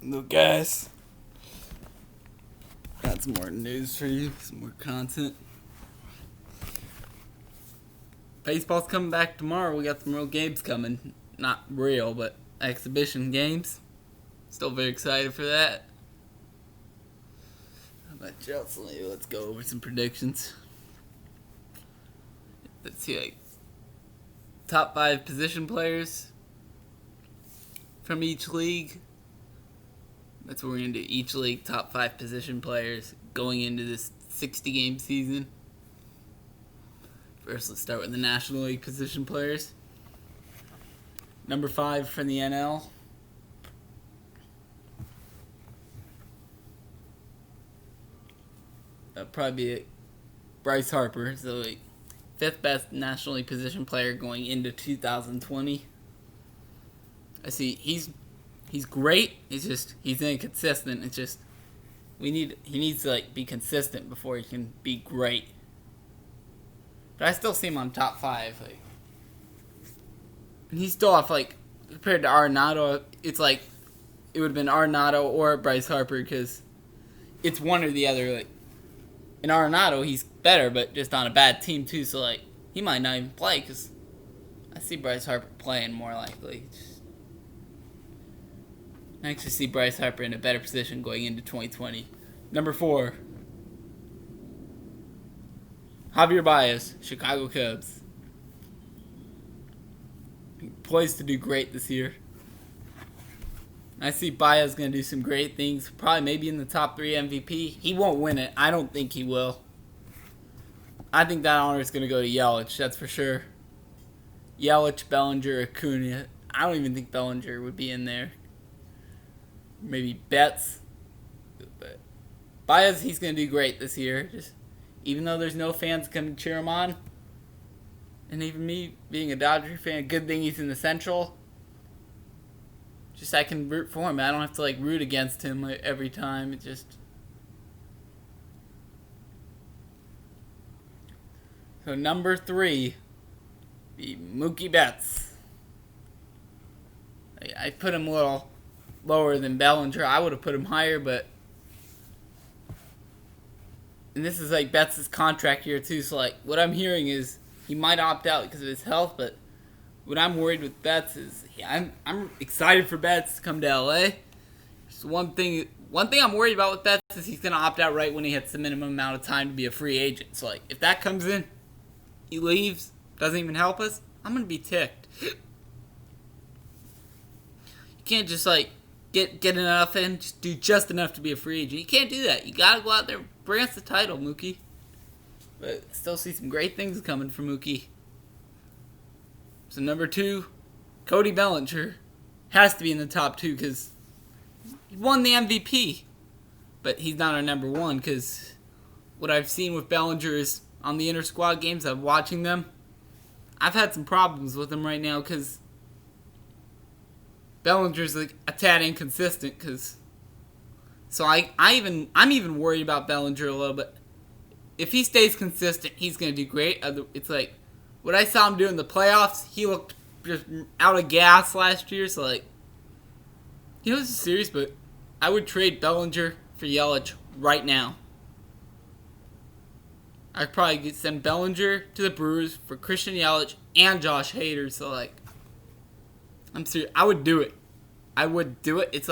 Look, guys, got some more news for you, some more content. Baseball's coming back tomorrow. We got some real games coming. Not real, but exhibition games. Still very excited for that. How about Chelsea? Let's go over some predictions. Let's see, top 5 position players from each league. That's what we're going to do. Each league, top 5 position players going into this 60-game season. First, let's start with the National League position players. Number 5 from the NL. That'd probably be Bryce Harper. So, 5th best National League position player going into 2020. I see he's great. He's inconsistent. It's just he needs to be consistent before he can be great. But I still see him on top 5. And he's still off compared to Arenado. It's it would have been Arenado or Bryce Harper because it's one or the other. In Arenado, he's better, but just on a bad team too. So he might not even play because I see Bryce Harper playing more likely. I actually see Bryce Harper in a better position going into 2020. Number 4, Javier Baez, Chicago Cubs. Poised to do great this year. I see Baez going to do some great things. Probably maybe in the top 3 MVP. He won't win it. I don't think he will. I think that honor is going to go to Yelich. That's for sure. Yelich, Bellinger, Acuna. I don't even think Bellinger would be in there. Maybe Betts. But Baez, he's going to do great this year. Even though there's no fans coming to cheer him on. And even me being a Dodger fan, good thing he's in the Central. I can root for him. I don't have to root against him every time. So number 3, be Mookie Betts. I put him a little lower than Bellinger. I would have put him higher, but and this is Betts' contract year too. So what I'm hearing is he might opt out because of his health, but what I'm worried with Betts is I'm excited for Betts to come to LA. Just one thing I'm worried about with Betts is he's gonna opt out right when he hits the minimum amount of time to be a free agent. So if that comes in, he leaves, doesn't even help us, I'm gonna be ticked. You can't just get enough in, just do just enough to be a free agent. You can't do that. You gotta go out there, bring us the title, Mookie. But I still see some great things coming from Mookie. So number 2, Cody Bellinger has to be in the top 2 because he won the MVP. But he's not our number 1 because what I've seen with Bellinger is on the inter-squad games, I'm watching them. I've had some problems with him right now because Bellinger's a tad inconsistent. So I'm even worried about Bellinger a little bit. If he stays consistent, he's going to do great. It's what I saw him do in the playoffs, he looked just out of gas last year. So, he was serious, but I would trade Bellinger for Yelich right now. I'd probably send Bellinger to the Brewers for Christian Yelich and Josh Hader. So, I'm serious. I would do it. It's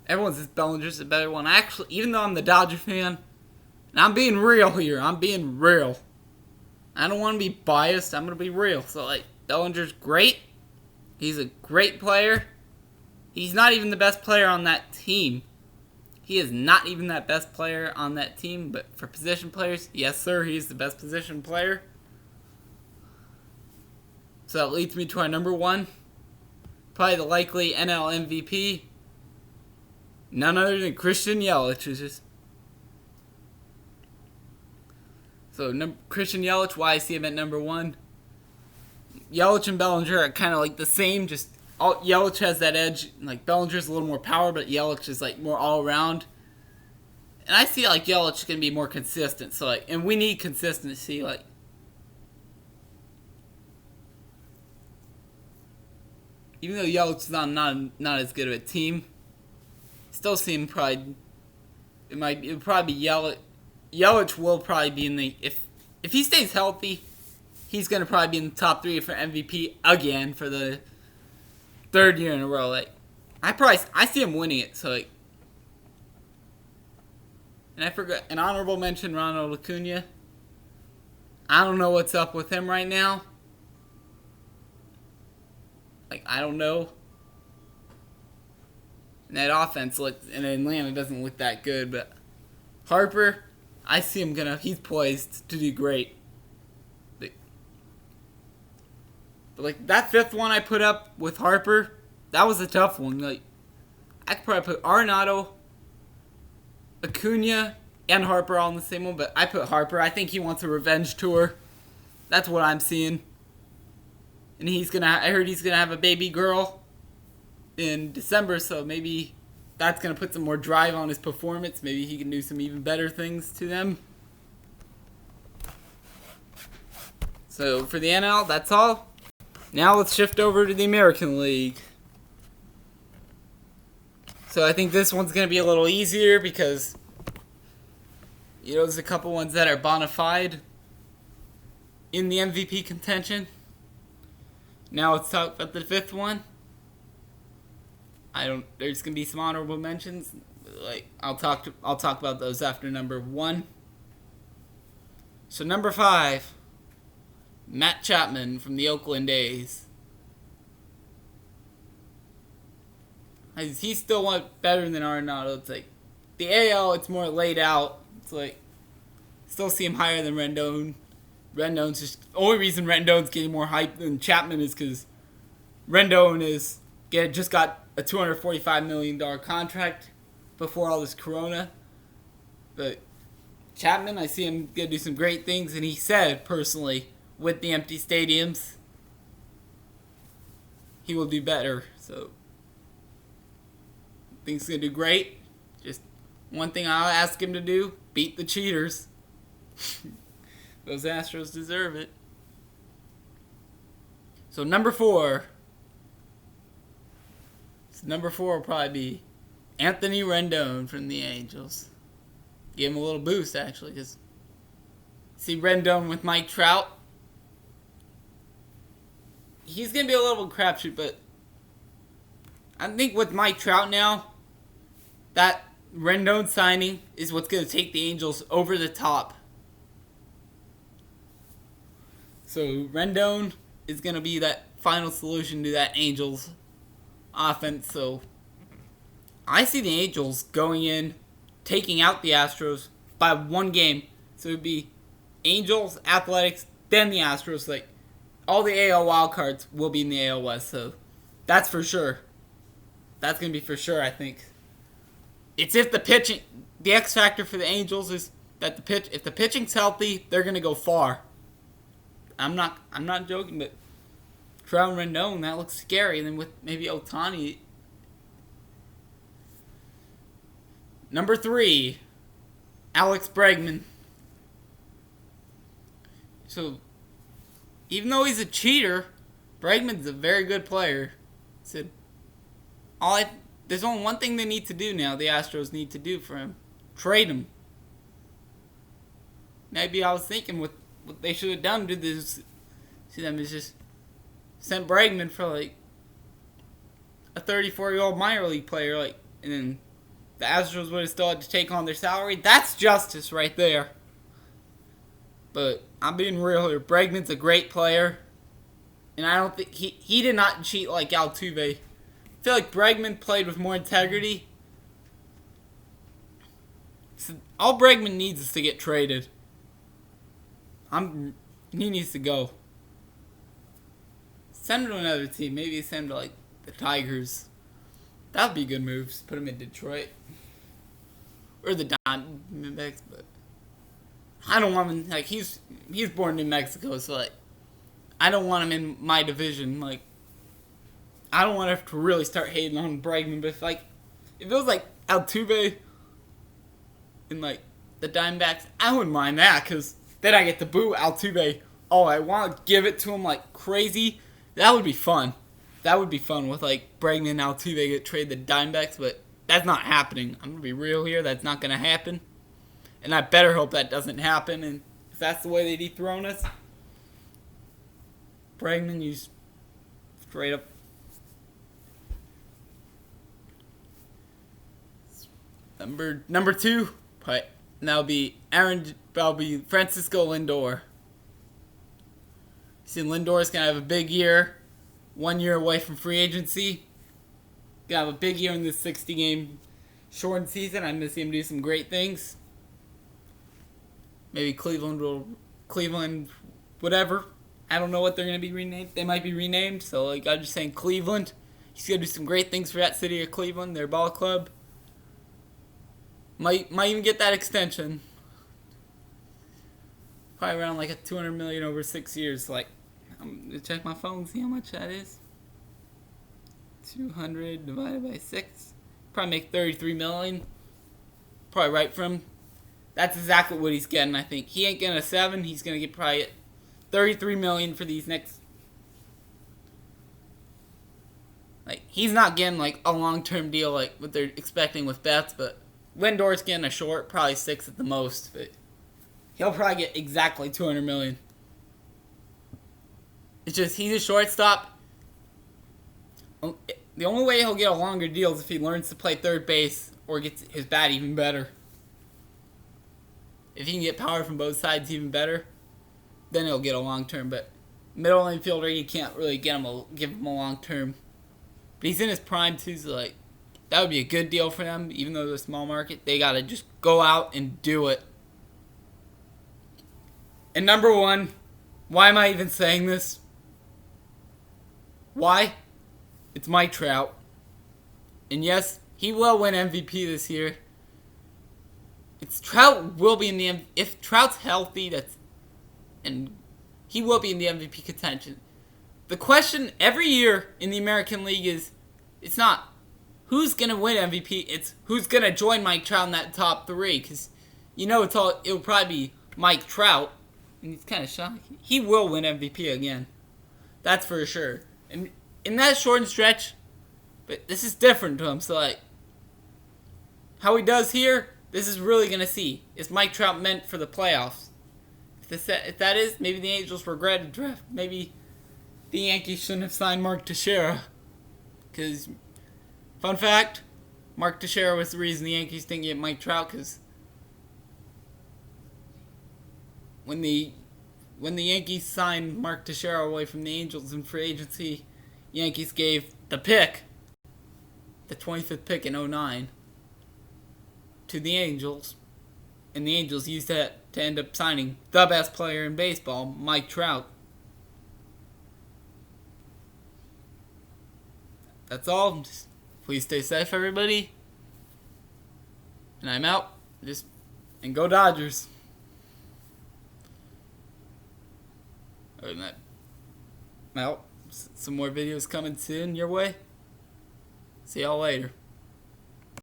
everyone says Bellinger's a better one. Actually, even though I'm the Dodger fan, and I'm being real here. I don't want to be biased. I'm going to be real. So, Bellinger's great. He's a great player. He's not even the best player on that team. He is not even that best player on that team. But for position players, yes, sir, he's the best position player. So that leads me to our number 1. Probably the likely NL MVP. None other than Christian Yelich. So Christian Yelich, why I see him at number 1. Yelich and Bellinger are kind of the same. Yelich has that edge. Bellinger's a little more power, but Yelich is more all around. And I see Yelich is gonna be more consistent. So and we need consistency. Even though Yelich is not as good of a team, Still see him probably. It would probably be Yelich. Yelich will probably be in the if he stays healthy, he's gonna probably be in the top 3 for MVP again for the 3rd year in a row. Like I see him winning it. So like, and I forgot an honorable mention, Ronald Acuna. I don't know what's up with him right now. Like I don't know. And that offense in Atlanta doesn't look that good, but Harper, I see him he's poised to do great. But like that 5th one I put up with Harper, that was a tough one. Like I could probably put Arenado, Acuna, and Harper all in the same one, but I put Harper. I think he wants a revenge tour. That's what I'm seeing. And I heard he's gonna have a baby girl in December, so maybe that's going to put some more drive on his performance. Maybe he can do some even better things to them. So for the NL, that's all. Now let's shift over to the American League. So I think this one's going to be a little easier because, there's a couple ones that are bona fide in the MVP contention. Now let's talk about the 5th one. There's gonna be some honorable mentions. Like I'll talk about those after number 1. So number 5, Matt Chapman from the Oakland A's. He's still better than Arenado. It's like the AL, it's more laid out. It's like still see him higher than Rendon. Rendon's just the only reason Rendon's getting more hype than Chapman is because Rendon just got a $245 million contract before all this corona. But Chapman, I see him going to do some great things. And he said, personally, with the empty stadiums, he will do better. So, I think he's going to do great. Just one thing I'll ask him to do, beat the cheaters. Those Astros deserve it. So, number 4. Number 4 will probably be Anthony Rendon from the Angels. Give him a little boost, actually, because see Rendon with Mike Trout. He's going to be a little crapshoot, but I think with Mike Trout now, that Rendon signing is what's going to take the Angels over the top. So Rendon is going to be that final solution to that Angels offense. So I see the Angels going in, taking out the Astros by 1 game. So it would be Angels, Athletics, then the Astros. Like all the AL wildcards will be in the AL West. So that's for sure. That's going to be for sure, I think. It's if the pitching, the X factor for the Angels is that if the pitching's healthy, they're going to go far. I'm not joking, but Trout and Rendon, that looks scary. And then with maybe Ohtani. Number 3, Alex Bregman. So, even though he's a cheater, Bregman's a very good player. Said, there's only one thing they need to do now. The Astros need to do for him: trade him. Maybe I was thinking what they should have done to this. See them is just sent Bregman for like a 34-year-old minor league player, like, and then the Astros would have still had to take on their salary. That's justice right there. But I'm being real here. Bregman's a great player, and I don't think he did not cheat like Altuve. I feel like Bregman played with more integrity. So all Bregman needs is to get traded. He needs to go. Send him to another team. Maybe send him to like the Tigers. That would be good moves. Put him in Detroit or the Diamondbacks, but I don't want him. Like he's born in Mexico, so like I don't want him in my division. Like I don't want to have to really start hating on Bregman, but if it was like Altuve and like the Diamondbacks, I wouldn't mind that because then I get to boo Altuve. Oh, I want to give it to him like crazy. That would be fun. That would be fun with like Bregman and Altuve get traded the Diamondbacks, but That's not happening. I'm gonna be real here. That's not gonna happen, and I better hope that doesn't happen. And if that's the way they dethrone us, Bregman, you straight up. Number two, but that'll be Francisco Lindor. See, Lindor's gonna have a big year, 1 year away from free agency. Gonna have a big year in this 60-game shortened season. I'm gonna see him do some great things. Maybe Cleveland, whatever. I don't know what they're gonna be renamed. They might be renamed. So like I'm just saying, Cleveland. He's gonna do some great things for that city of Cleveland, their ball club. Might even get that extension. Probably around like a $200 million over 6 years. Like, I'm gonna check my phone and see how much that is. 200 divided by 6. Probably make $33 million. Probably right for him. That's exactly what he's getting. I think he ain't getting a 7. He's gonna get probably $33 million for these next. Like, he's not getting like a long-term deal like what they're expecting with Betts, but Lindor's getting a short, probably 6 at the most. But he'll probably get exactly $200 million. It's just he's a shortstop. The only way he'll get a longer deal is if he learns to play third base or gets his bat even better. If he can get power from both sides even better, then he'll get a long term. But middle infielder, you can't really give him a long term. But he's in his prime too, so like that would be a good deal for them. Even though they're a small market, they gotta just go out and do it. And number one, why am I even saying this? Why? It's Mike Trout. And yes, he will win MVP this year. Trout will be in the if Trout's healthy, and he will be in the MVP contention. The question every year in the American League is, it's not who's gonna win MVP. It's who's gonna join Mike Trout in that top 3. Because it'll probably be Mike Trout, and he's kind of shocking. He will win MVP again. That's for sure. And in that shortened stretch, but this is different to him. So like, how he does here, this is really gonna see. Is Mike Trout meant for the playoffs? If that is, maybe the Angels regretted draft. Maybe the Yankees shouldn't have signed Mark Teixeira. Because, fun fact, Mark Teixeira was the reason the Yankees didn't get Mike Trout. Because when the Yankees signed Mark Teixeira away from the Angels in free agency, Yankees gave the 25th pick in 2009, to the Angels. And the Angels used that to end up signing the best player in baseball, Mike Trout. That's all. Just please stay safe, everybody. And I'm out. And go Dodgers. Other than that, I'm out. Some more videos coming soon your way. See y'all later.